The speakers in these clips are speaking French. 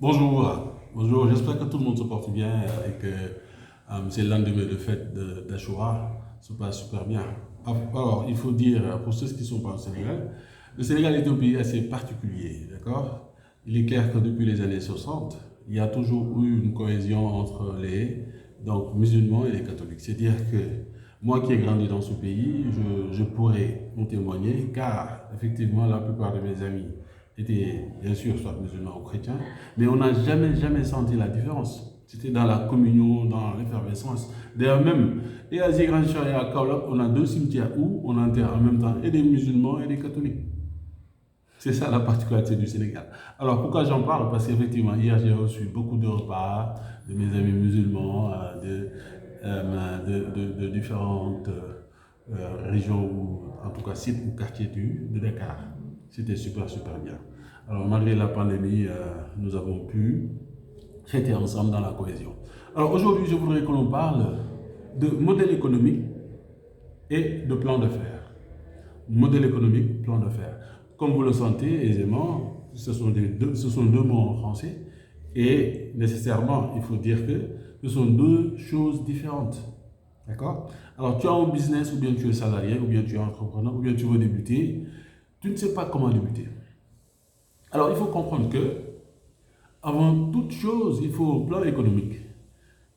Bonjour, bonjour, j'espère que tout le monde se porte bien et que c'est le lendemain de fête d'Achoura se passe super bien. Alors, il faut dire, pour ceux qui ne sont pas au Sénégal, le Sénégal est un pays assez particulier, d'accord? Il est clair que depuis les années 60, il y a toujours eu une cohésion entre les musulmans et les catholiques. C'est-à-dire que moi qui ai grandi dans ce pays, je pourrais en témoigner, car effectivement, la plupart de mes amis étaient bien sûr soit musulmans ou chrétiens, mais on n'a jamais senti la différence. C'était dans la communion, dans l'effervescence. D'ailleurs, même, et à Zigrancha et à Kaolak, on a deux cimetières où on enterre en même temps et des musulmans et des catholiques. C'est ça la particularité du Sénégal. Alors pourquoi j'en parle? Parce qu'effectivement, hier j'ai reçu beaucoup de repas de mes amis musulmans de différentes régions, ou en tout cas sites ou quartiers de Dakar. C'était super bien. Alors malgré la pandémie, nous avons pu traiter ensemble dans la cohésion. Alors aujourd'hui, je voudrais que l'on parle de modèle économique et de plan d'affaires. Modèle économique, plan d'affaires. Comme vous le sentez aisément, ce sont deux mots en français et nécessairement, il faut dire que ce sont deux choses différentes. D'accord? Alors, tu as un business, ou bien tu es salarié, ou bien tu es entrepreneur, ou bien tu veux débuter, tu ne sais pas comment débuter. Alors, il faut comprendre que, avant toute chose, il faut un plan économique,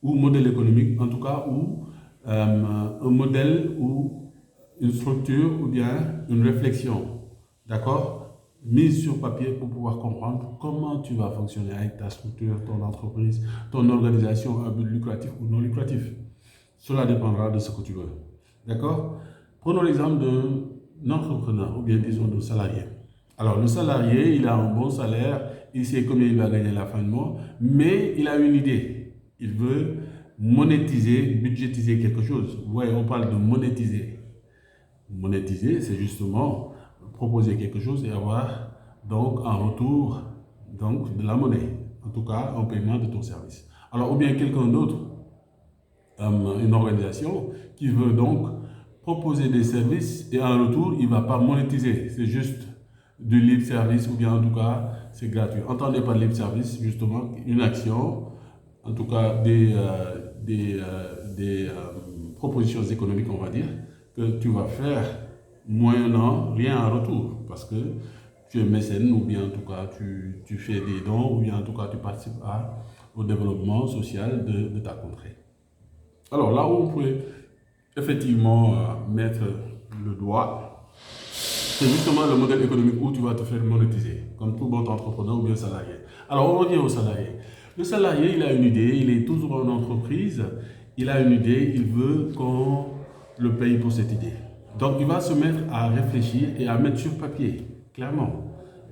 ou modèle économique, en tout cas, ou un modèle, ou une structure, ou bien une réflexion, d'accord, mise sur papier pour pouvoir comprendre comment tu vas fonctionner avec ta structure, ton entreprise, ton organisation à but lucratif ou non lucratif. Cela dépendra de ce que tu veux, d'accord. Prenons l'exemple d'un entrepreneur, ou bien disons d'un salarié. Alors, le salarié, il a un bon salaire, il sait combien il va gagner à la fin du mois, mais il a une idée. Il veut monétiser, budgétiser quelque chose. Ouais, on parle de monétiser. Monétiser, c'est justement proposer quelque chose et avoir donc en retour donc de la monnaie, en tout cas en paiement de ton service. Alors, ou bien quelqu'un d'autre, une organisation qui veut donc proposer des services et en retour, il ne va pas monétiser. C'est juste du libre service, ou bien en tout cas, c'est gratuit. Entendez par libre service, justement, une action, en tout cas des propositions économiques, on va dire, que tu vas faire moyennant rien en retour, parce que tu es mécène, ou bien en tout cas tu fais des dons, ou bien en tout cas tu participes au développement social de ta contrée. Alors là où on pourrait effectivement mettre le doigt, c'est justement le modèle économique où tu vas te faire monétiser, comme tout bon entrepreneur ou bien salarié. Alors on revient au salarié. Le salarié, il a une idée, il est toujours en entreprise, il a une idée, il veut qu'on le paye pour cette idée. Donc il va se mettre à réfléchir et à mettre sur papier, clairement.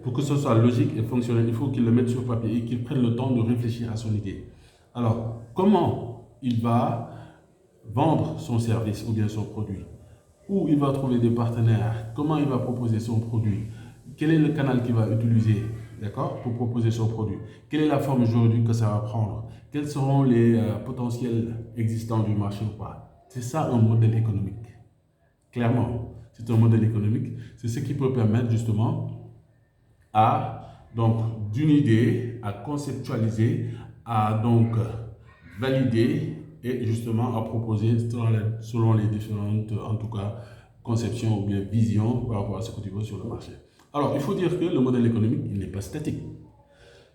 Pour que ce soit logique et fonctionnel, il faut qu'il le mette sur papier et qu'il prenne le temps de réfléchir à son idée. Alors, comment il va vendre son service ou bien son produit? Où il va trouver des partenaires? Comment il va proposer son produit? Quel est le canal qu'il va utiliser, d'accord, pour proposer son produit? Quelle est la forme juridique que ça va prendre? Quels seront les potentiels existants du marché ou pas? C'est ça un modèle économique. Clairement, c'est un modèle économique. C'est ce qui peut permettre justement donc d'une idée à conceptualiser, à donc valider et justement à proposer selon les différentes, en tout cas, conceptions ou bien visions par rapport à ce que tu veux sur le marché. Alors, il faut dire que le modèle économique, il n'est pas statique.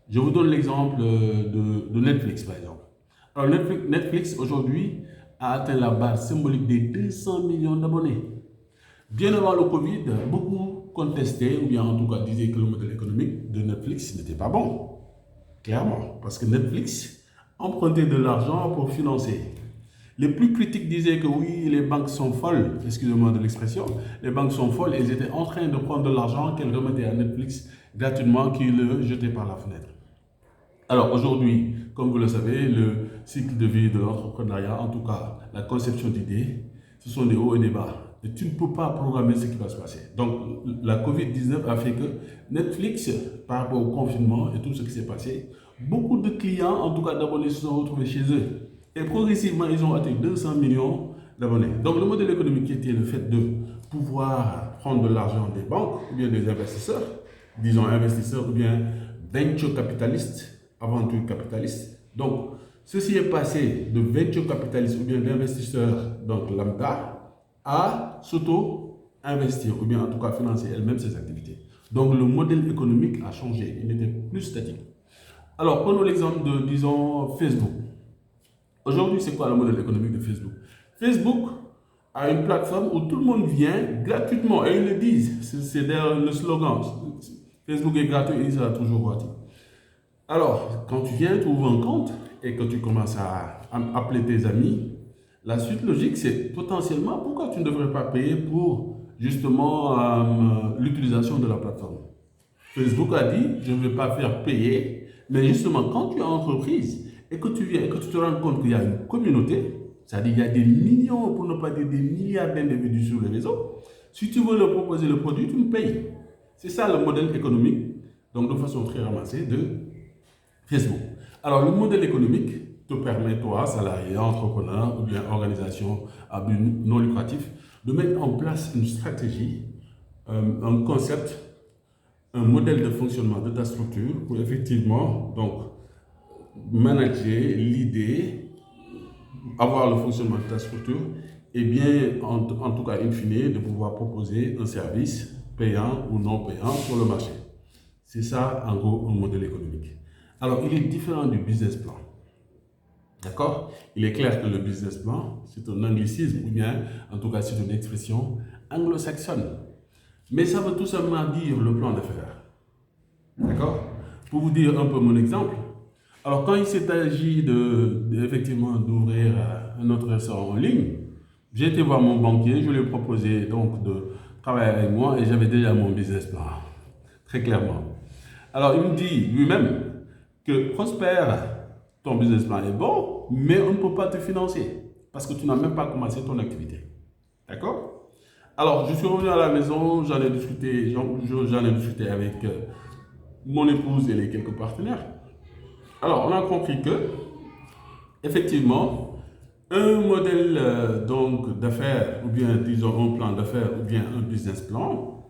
Je vous donne l'exemple de Netflix, par exemple. Alors, Netflix aujourd'hui, a atteint la base symbolique des 200 millions d'abonnés. Bien avant le Covid, beaucoup contestaient, ou bien en tout cas disaient que le modèle économique de Netflix n'était pas bon. Clairement, parce que Netflix empruntait de l'argent pour financer. Les plus critiques disaient que oui, les banques sont folles, excusez-moi de l'expression, les banques sont folles, elles étaient en train de prendre de l'argent qu'elles remettaient à Netflix gratuitement, qu'ils le jetaient par la fenêtre. Alors aujourd'hui, comme vous le savez, le cycle de vie de l'entrepreneuriat, en tout cas la conception d'idées, ce sont des hauts et des bas. Et tu ne peux pas programmer ce qui va se passer. Donc la Covid-19 a fait que Netflix, par rapport au confinement et tout ce qui s'est passé, beaucoup de clients, en tout cas d'abonnés, se sont retrouvés chez eux. Et progressivement, ils ont atteint 200 millions d'abonnés. Donc le modèle économique qui était le fait de pouvoir prendre de l'argent des banques ou bien des investisseurs, disons investisseurs ou bien venture capitalistes, aventure capitaliste. Donc, ceci est passé de venture capitaliste ou bien d'investisseur, donc lambda, à s'auto-investir ou bien en tout cas financer elle-même ses activités. Donc, le modèle économique a changé, il n'était plus statique. Alors, prenons l'exemple de, disons, Facebook. Aujourd'hui, c'est quoi le modèle économique de Facebook? Facebook a une plateforme où tout le monde vient gratuitement, et ils le disent, c'est le slogan. Facebook est gratuit et il sera toujours gratuit. Alors, quand tu viens, tu ouvres un compte et que tu commences à appeler tes amis, la suite logique, c'est potentiellement pourquoi tu ne devrais pas payer pour justement l'utilisation de la plateforme. Facebook a dit, je ne vais pas faire payer, mais justement, quand tu es entreprise et que tu viens et que tu te rends compte qu'il y a une communauté, c'est-à-dire qu'il y a des millions, pour ne pas dire des milliards d'individus sur le réseau, si tu veux leur proposer le produit, tu me payes. C'est ça le modèle économique, donc de façon très ramassée, de Facebook. Alors, le modèle économique te permet, toi, salarié, entrepreneur ou bien organisation à but non lucratif, de mettre en place une stratégie, un concept, un modèle de fonctionnement de ta structure pour effectivement donc, manager l'idée, avoir le fonctionnement de ta structure et bien, en tout cas, in fine, de pouvoir proposer un service payant ou non payant sur le marché. C'est ça, en gros, un modèle économique. Alors, il est différent du business plan. D'accord? Il est clair que le business plan, c'est un anglicisme ou bien, en tout cas, c'est une expression anglo-saxonne. Mais ça veut tout simplement dire le plan d'affaires. D'accord? Pour vous dire un peu mon exemple, alors quand il s'est agi effectivement d'ouvrir un autre restaurant en ligne, j'ai été voir mon banquier, je lui ai proposé donc de travailler avec moi et j'avais déjà mon business plan, très clairement. Alors il me dit lui-même que Prosper, ton business plan est bon, mais on ne peut pas te financer parce que tu n'as même pas commencé ton activité. D'accord? Alors je suis revenu à la maison, j'en ai discuté avec mon épouse et les quelques partenaires. Alors on a compris que effectivement, un modèle donc d'affaires, ou bien disons un plan d'affaires, ou bien un business plan,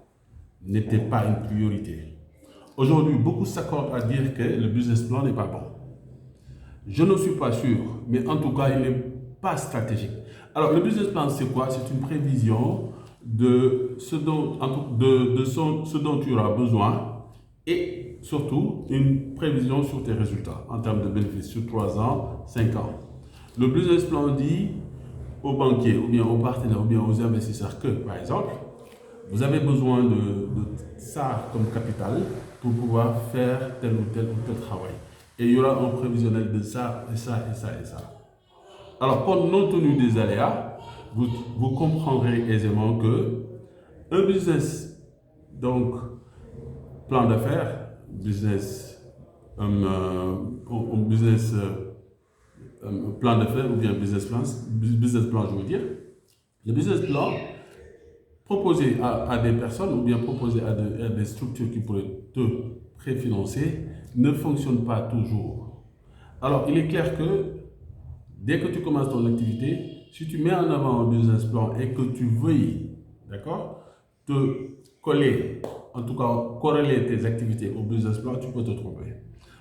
n'était pas une priorité. Aujourd'hui, beaucoup s'accordent à dire que le business plan n'est pas bon. Je ne suis pas sûr, mais en tout cas, il n'est pas stratégique. Alors, le business plan, c'est quoi? C'est une prévision de ce dont tu auras besoin et surtout une prévision sur tes résultats en termes de bénéfices sur 3 ans, 5 ans. Le business plan dit aux banquiers, ou bien aux partenaires, ou bien aux investisseurs que, par exemple, vous avez besoin de ça comme capital pour pouvoir faire tel ou tel travail. Et il y aura un prévisionnel de ça, et ça, et ça, et ça. Alors, compte non tenu des aléas, vous comprendrez aisément que un business, donc, plan d'affaires, plan d'affaires ou bien business plan, je veux dire, le business plan proposé à des personnes ou bien proposé à des structures qui pourraient te préfinancer ne fonctionne pas toujours. Alors, il est clair que dès que tu commences ton activité, si tu mets en avant un business plan et que tu veuilles, d'accord, te coller, en tout cas corréler tes activités au business plan, tu peux te tromper.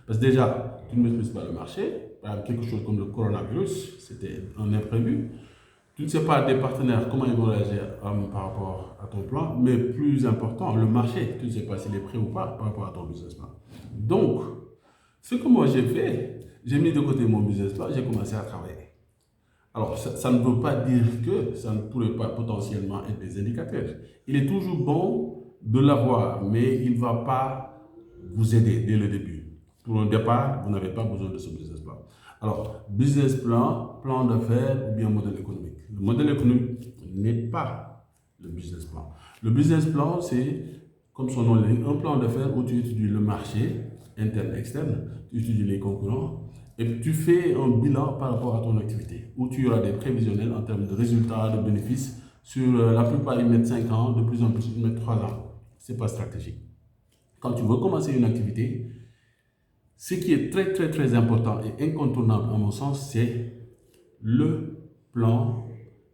Parce que déjà, tu ne maîtrises pas le marché. Par exemple, quelque chose comme le coronavirus, c'était un imprévu. Tu ne sais pas des partenaires comment ils vont réagir par rapport à ton plan, mais plus important, le marché, tu ne sais pas s'il est prêt ou pas par rapport à ton business plan. Donc, ce que moi j'ai fait, j'ai mis de côté mon business plan, j'ai commencé à travailler. Alors, ça ne veut pas dire que ça ne pourrait pas potentiellement être des indicateurs. Il est toujours bon de l'avoir, mais il ne va pas vous aider dès le début. Pour un départ, vous n'avez pas besoin de ce business plan. Alors, business plan, plan d'affaires ou bien modèle économique. Le modèle économique n'est pas le business plan. Le business plan, c'est, comme son nom l'indique, un plan d'affaires où tu étudies le marché, interne, externe, tu étudies les concurrents, et tu fais un bilan par rapport à ton activité, où tu auras des prévisionnels en termes de résultats, de bénéfices. Sur la plupart, ils mettent 5 ans, de plus en plus, ils mettent 3 ans. Ce n'est pas stratégique. Quand tu veux commencer une activité, ce qui est très très très important et incontournable à mon sens, c'est le plan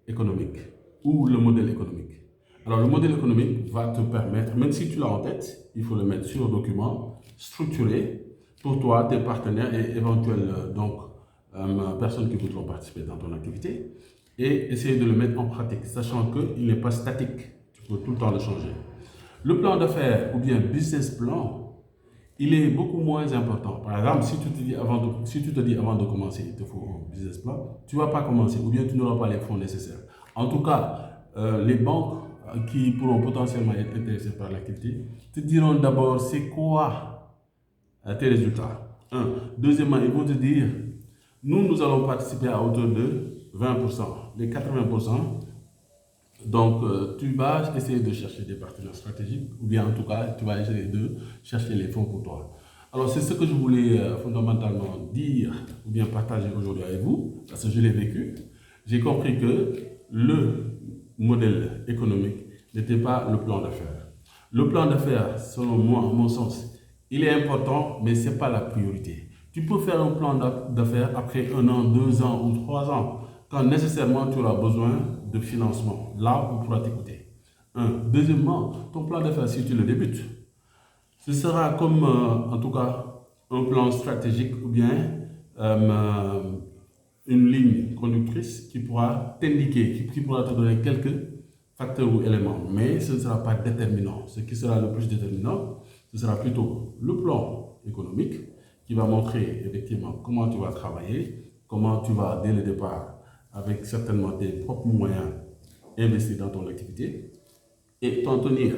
économique ou le modèle économique. Alors le modèle économique va te permettre, même si tu l'as en tête, il faut le mettre sur un document structuré pour toi, tes partenaires et éventuelles personnes qui voudront participer dans ton activité et essayer de le mettre en pratique, sachant qu'il n'est pas statique, tu peux tout le temps le changer. Le plan d'affaires ou bien business plan, il est beaucoup moins important. Par exemple, si tu te dis avant de commencer, il te faut un business plan, tu ne vas pas commencer ou bien tu n'auras pas les fonds nécessaires. En tout cas, les banques qui pourront potentiellement être intéressées par l'activité te diront d'abord c'est quoi tes résultats. Un. Deuxièmement, ils vont te dire, nous allons participer à hauteur de 20%. Les 80%, donc tu vas essayer de chercher des partenaires stratégiques ou bien en tout cas, tu vas essayer de chercher les fonds pour toi. Alors c'est ce que je voulais fondamentalement dire ou bien partager aujourd'hui avec vous, parce que je l'ai vécu. J'ai compris que le modèle économique n'était pas le plan d'affaires. Le plan d'affaires, selon moi, à mon sens, il est important, mais ce n'est pas la priorité. Tu peux faire un plan d'affaires après 1 an, 2 ans ou 3 ans, quand nécessairement tu auras besoin de financement. Là, on pourra t'écouter. Deuxièmement, ton plan d'affaires, si tu le débutes, ce sera comme, en tout cas, un plan stratégique ou bien une ligne conductrice qui pourra t'indiquer, qui pourra te donner quelques facteurs ou éléments, mais ce ne sera pas déterminant. Ce qui sera le plus déterminant, ce sera plutôt le plan économique qui va montrer effectivement comment tu vas travailler, comment tu vas dès le départ, avec certainement tes propres moyens, investir dans ton activité et t'en tenir.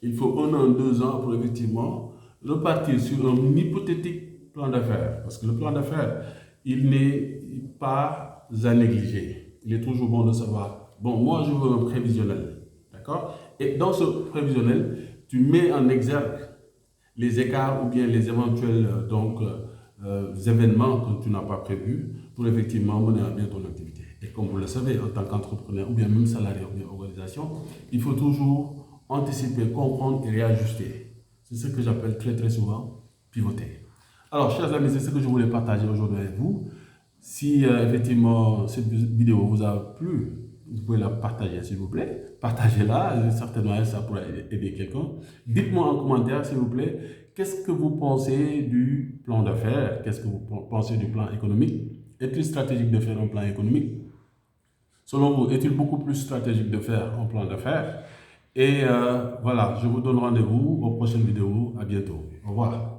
Il faut 1 an, 2 ans pour effectivement repartir sur un hypothétique plan d'affaires. Parce que le plan d'affaires, il n'est pas à négliger. Il est toujours bon de savoir, bon, moi je veux un prévisionnel, d'accord? Et dans ce prévisionnel, tu mets en exergue les écarts ou bien les éventuels événements que tu n'as pas prévus pour effectivement mener à bien ton activité. Et comme vous le savez, en tant qu'entrepreneur ou bien même salarié ou bien organisation, il faut toujours anticiper, comprendre et réajuster. C'est ce que j'appelle très très souvent pivoter. Alors, chers amis, c'est ce que je voulais partager aujourd'hui avec vous. Si effectivement cette vidéo vous a plu, vous pouvez la partager s'il vous plaît. Partagez-la, certainement ça pourrait aider quelqu'un. Dites-moi en commentaire s'il vous plaît, qu'est-ce que vous pensez du plan d'affaires? Qu'est-ce que vous pensez du plan économique? Est-il stratégique de faire un plan économique? Selon vous, est-il beaucoup plus stratégique de faire un plan d'affaires? Et voilà, je vous donne rendez-vous aux prochaines vidéos. À bientôt. Au revoir.